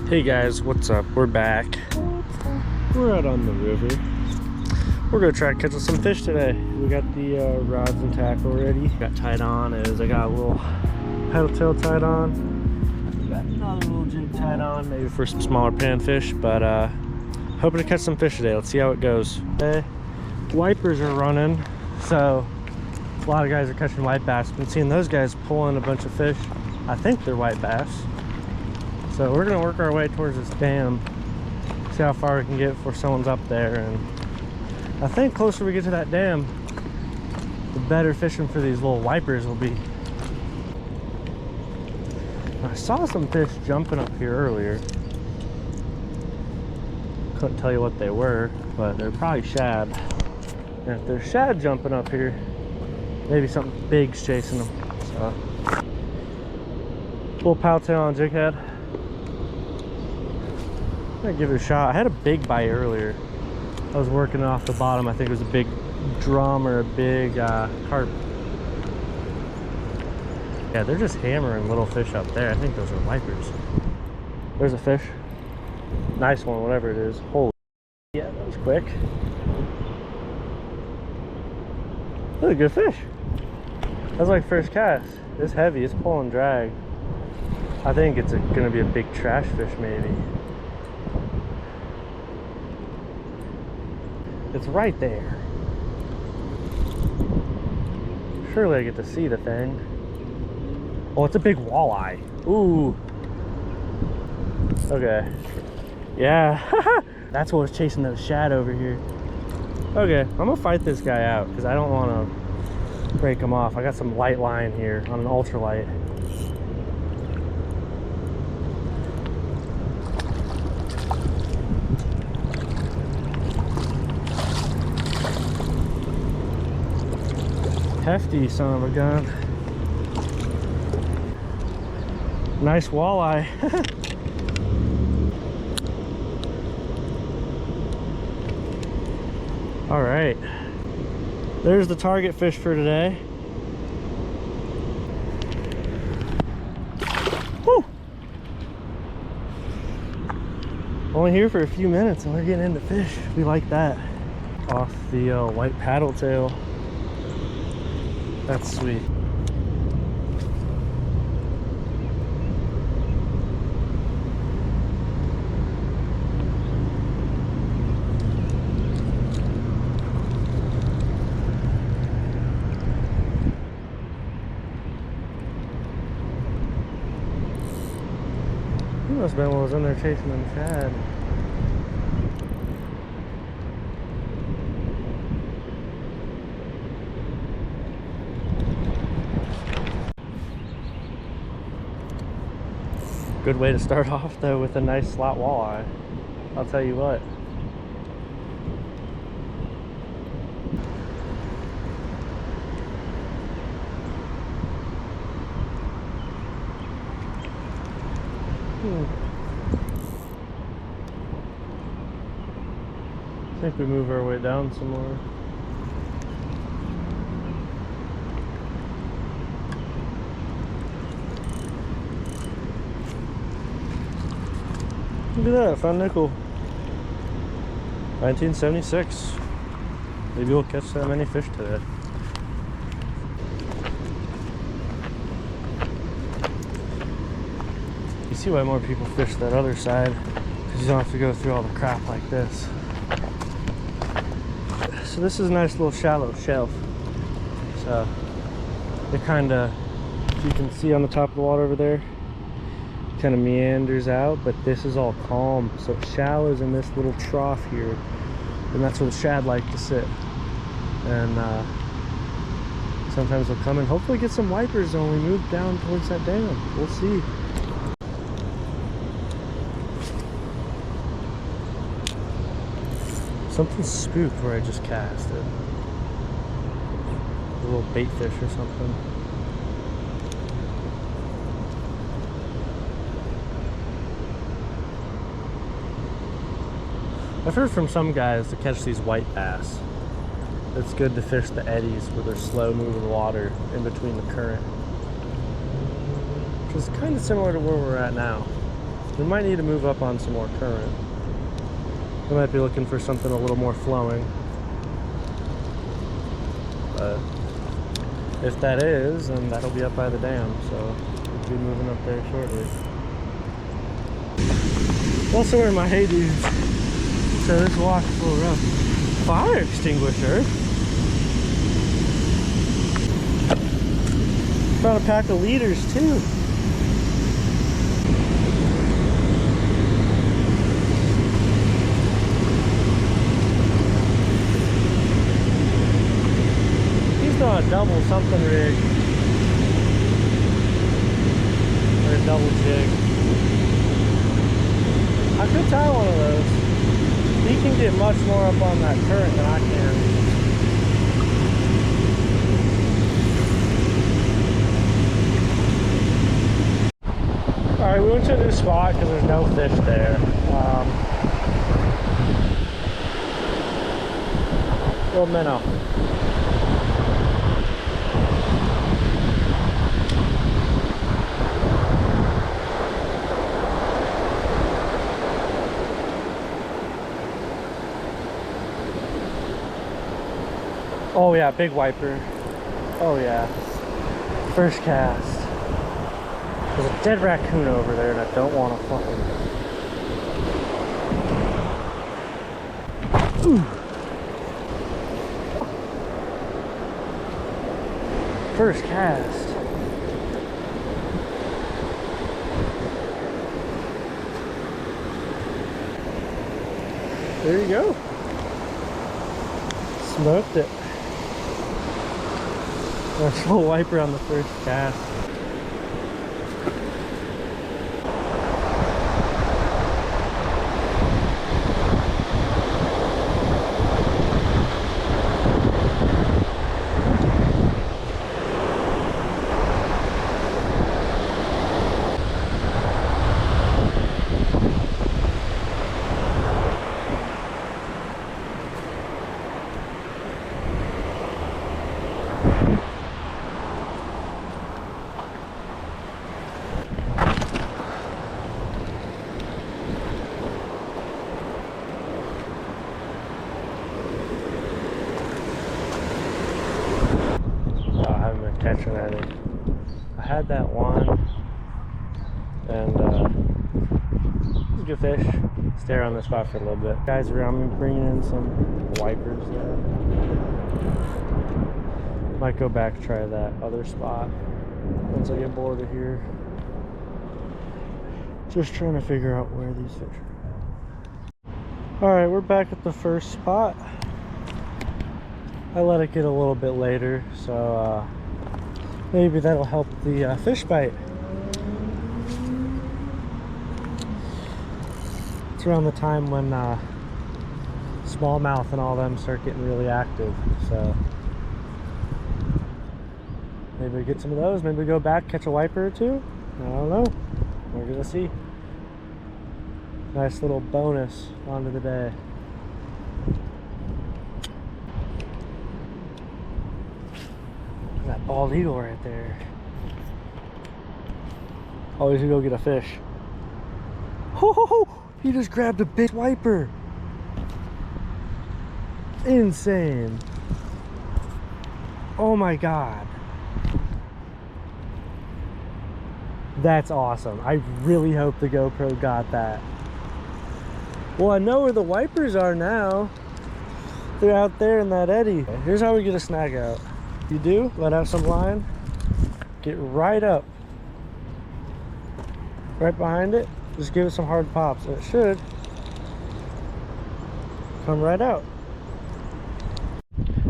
Hey guys, what's up? We're back. We're out on the river. We're gonna try catching some fish today. We got the rods and tackle ready. Got tied on is I got a little paddle tail tied on. Got another little jig tied on, maybe for some smaller panfish, but hoping to catch some fish today. Let's see how it goes. Wipers are running, so a lot of guys are catching white bass. Been seeing those guys pulling a bunch of fish. I think they're white bass. So we're gonna work our way towards this dam, see how far we can get before someone's up there. And I think closer we get to that dam, the better fishing for these little wipers will be. I saw some fish jumping up here earlier. Couldn't tell you what they were, but they're probably shad. And if there's shad jumping up here, maybe something big's chasing them. So, little pow tail on jig head. I'm gonna give it a shot. I had a big bite earlier. I was working off the bottom. I think it was a big drum or a big carp. Yeah, they're just hammering little fish up there. I think those are wipers. There's a fish. Nice one, whatever it is. Holy, yeah, that was quick. That's a good fish. That's like first cast. It's heavy. It's pulling drag. I think it's gonna be a big trash fish, maybe. It's right there. Surely I get to see the thing. Oh, it's a big walleye. Ooh. Okay. Yeah. That's what was chasing those shad over here. Okay, I'm gonna fight this guy out because I don't want to break him off. I got some light line here on an ultralight. Hefty son of a gun. Nice walleye. All right, there's the target fish for today. Woo! Only here for a few minutes and we're getting into fish. We like that. Off the white paddle tail. That's sweet. He must have been when I was in there chasing them shad. Good way to start off though with a nice slot walleye. I'll tell you what. I think we move our way down some more. Look at that, found nickel. 1976. Maybe we'll catch that many fish today. You see why more people fish that other side, because you don't have to go through all the crap like this. So this is a nice little shallow shelf. So it kind of, you can see on the top of the water over there, kind of meanders out, but this is all calm, so it shallows in this little trough here, and that's where the shad like to sit. And sometimes they'll come and hopefully get some wipers when we move down towards that dam. We'll see. Something spooked where I just cast it. A little bait fish or something. I've heard from some guys to catch these white bass, it's good to fish the eddies where there's slow moving water in between the current, which is kind of similar to where we're at now. We might need to move up on some more current. We might be looking for something a little more flowing. But if that is, then that'll be up by the dam, so we'll be moving up there shortly. Also wearing my Hey Dudes, so this walk's a little rough. Fire extinguisher? Found a pack of leaders too. He's on a double something rig. Or a double jig. I could tie one of those. He can get much more up on that current than I can. Alright, we went to a new spot because there's no fish there. Little minnow. Oh yeah, big wiper. Oh yeah. First cast. There's a dead raccoon over there and I don't want to fucking... Ooh. First cast. There you go. Smoked it. Nice little wiper on the first cast. Catching at it. I had that one, and it was a good fish. Stay around this spot for a little bit. Guys around me bringing in some wipers there. Might go back and try that other spot once I get bored of here. Just trying to figure out where these fish are. Alright, we're back at the first spot. I let it get a little bit later, so maybe that'll help the fish bite. It's around the time when smallmouth and all them start getting really active, so maybe we get some of those. Maybe we go back, catch a wiper or two. I don't know. We're gonna see. Nice little bonus onto the day. That bald eagle right there. Oh, he's gonna go get a fish. Oh, he just grabbed a big wiper. Insane. Oh my god. That's awesome. I really hope the GoPro got that. Well, I know where the wipers are now. They're out there in that eddy. Here's how we get a snag out. You do, let out some line, get right up, right behind it, just give it some hard pops, and it should come right out.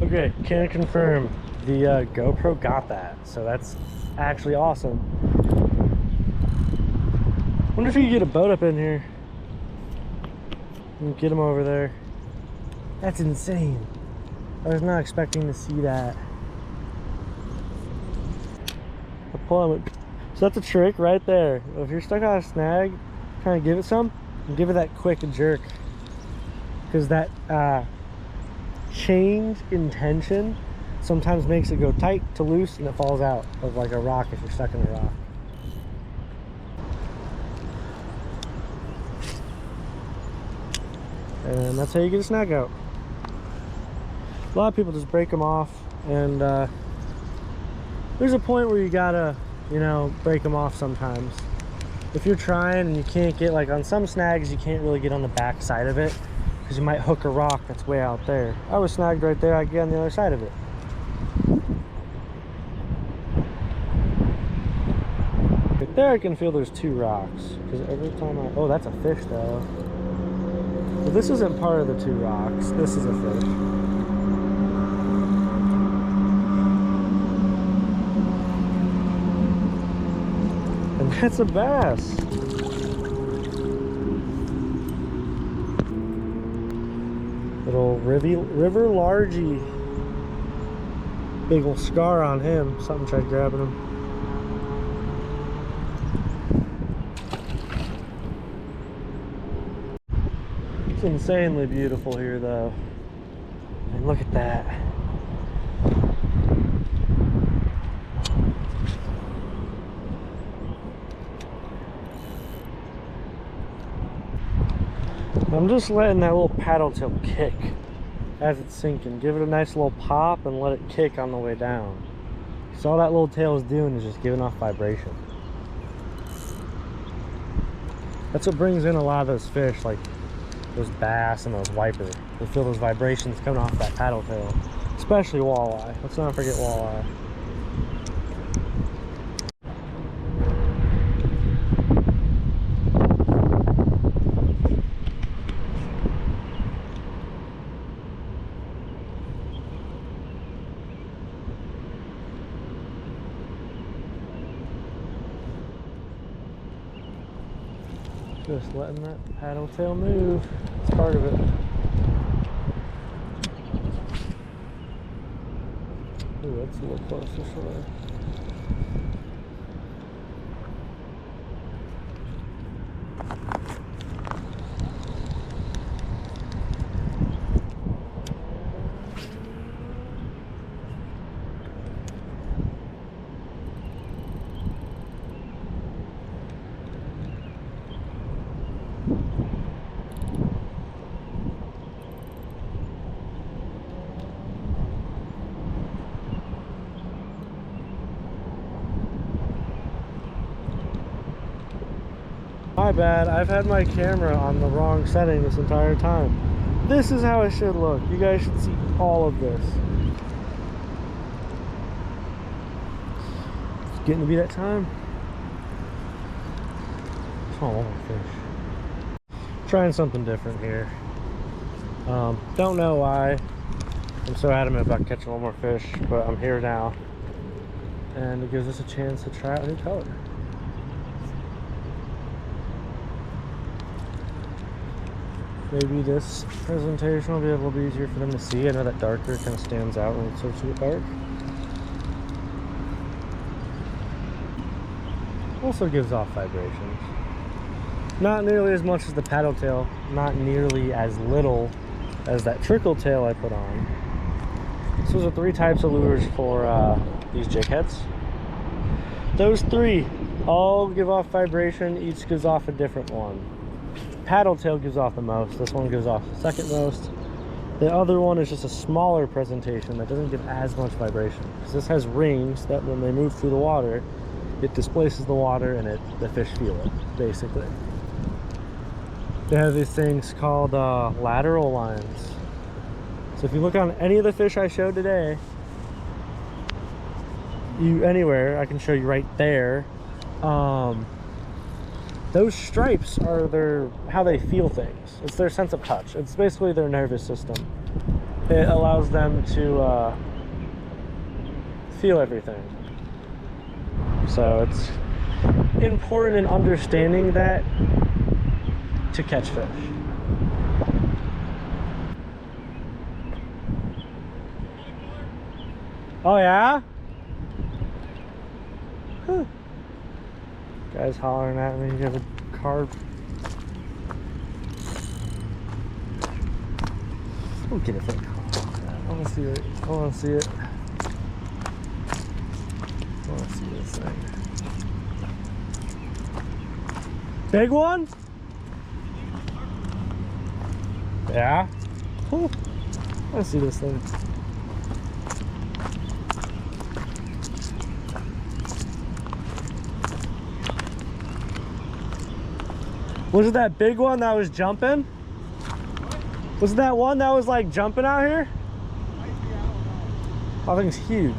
Okay, can confirm the GoPro got that, so that's actually awesome. Wonder if you could get a boat up in here and get them over there. That's insane. I was not expecting to see that. So that's a trick right there. If you're stuck on a snag, kind of give it some and give it that quick jerk, because that change in tension sometimes makes it go tight to loose and it falls out of like a rock if you're stuck in a rock. And that's how you get a snag out. A lot of people just break them off, and there's a point where you gotta, you know, break them off sometimes. If you're trying and you can't get, like on some snags, you can't really get on the back side of it because you might hook a rock that's way out there. I was snagged right there, I get on the other side of it. Right there I can feel there's 2 rocks, because every time I, oh, that's a fish though. But this isn't part of the 2 rocks, this is a fish. And that's a bass. Little river largie. Big old scar on him. Something tried grabbing him. It's insanely beautiful here though. And look at that. I'm just letting that little paddle tail kick as it's sinking. Give it a nice little pop and let it kick on the way down. So all that little tail is doing is just giving off vibration. That's what brings in a lot of those fish, like those bass and those wipers. They feel those vibrations coming off that paddle tail. Especially walleye. Let's not forget walleye. Just letting that paddle tail move. It's part of it. Ooh, that's a little close to shore. My bad, I've had my camera on the wrong setting this entire time. This is how it should look. You guys should see all of this. It's getting to be that time. Oh, one more fish. Trying something different here. Don't know why I'm so adamant about catching one more fish, but I'm here now. And it gives us a chance to try out a new color. Maybe this presentation will be a little bit easier for them to see. I know that darker kind of stands out when it starts to get dark. Also gives off vibrations. Not nearly as much as the paddle tail, not nearly as little as that trickle tail I put on. So those are 3 types of lures for these jig heads. Those 3 all give off vibration, each gives off a different one. Paddle tail gives off the most, this one gives off the second most. The other one is just a smaller presentation that doesn't give as much vibration. Because this has rings that when they move through the water, it displaces the water and the fish feel it, basically. They have these things called lateral lines. So if you look on any of the fish I showed today, anywhere, I can show you right there. Those stripes are how they feel things. It's their sense of touch. It's basically their nervous system. It allows them to feel everything. So it's important in understanding that to catch fish. Oh yeah? Huh. Guys hollering at me. You have a carp. We'll get it. I want to see it. I want to see it. I want to see this thing. Big one? Yeah? Cool. Let's see this thing. Was it that big one that was jumping? Was it that one that was like jumping out here? I think it's huge.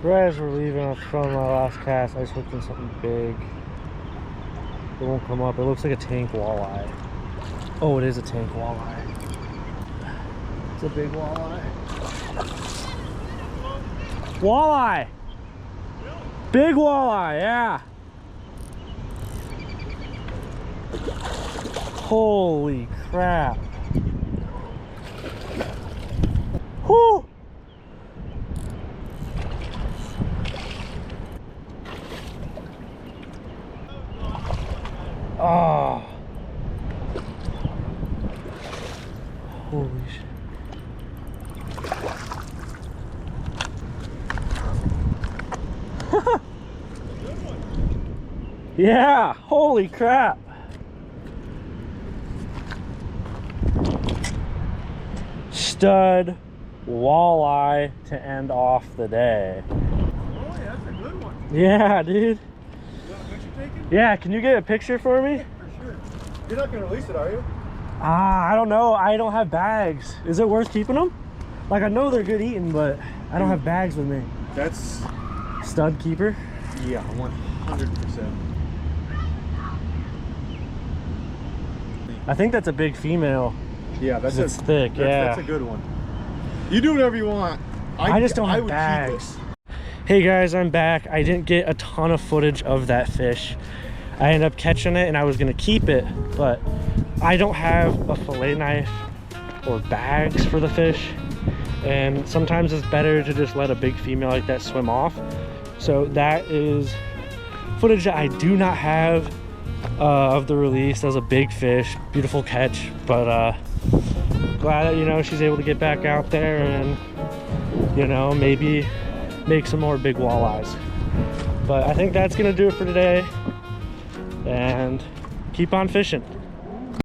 Right as we're leaving from my last cast, I just hooked in something big. It won't come up. It looks like a tank walleye. Oh, it is a tank walleye. It's a big walleye. Walleye! Big walleye, yeah. Holy crap. Whoo! Oh. Holy shit. Yeah, holy crap. Stud walleye to end off the day. Oh, yeah, that's a good one. Yeah, dude. You want a picture taken? Yeah, can you get a picture for me? For sure. You're not going to release it, are you? I don't know. I don't have bags. Is it worth keeping them? Like, I know they're good eating, but I don't have bags with me. That's... Stud keeper? Yeah, 100%. I think that's a big female. Yeah, that's it's thick. That's a good one. You do whatever you want. I just don't have bags. Hey guys, I'm back. I didn't get a ton of footage of that fish. I ended up catching it and I was gonna keep it, but I don't have a fillet knife or bags for the fish. And sometimes it's better to just let a big female like that swim off. So that is footage that I do not have of the release. That was a big fish, beautiful catch, but glad that, you know, she's able to get back out there and, you know, maybe make some more big walleyes. But I think that's gonna do it for today, and keep on fishing.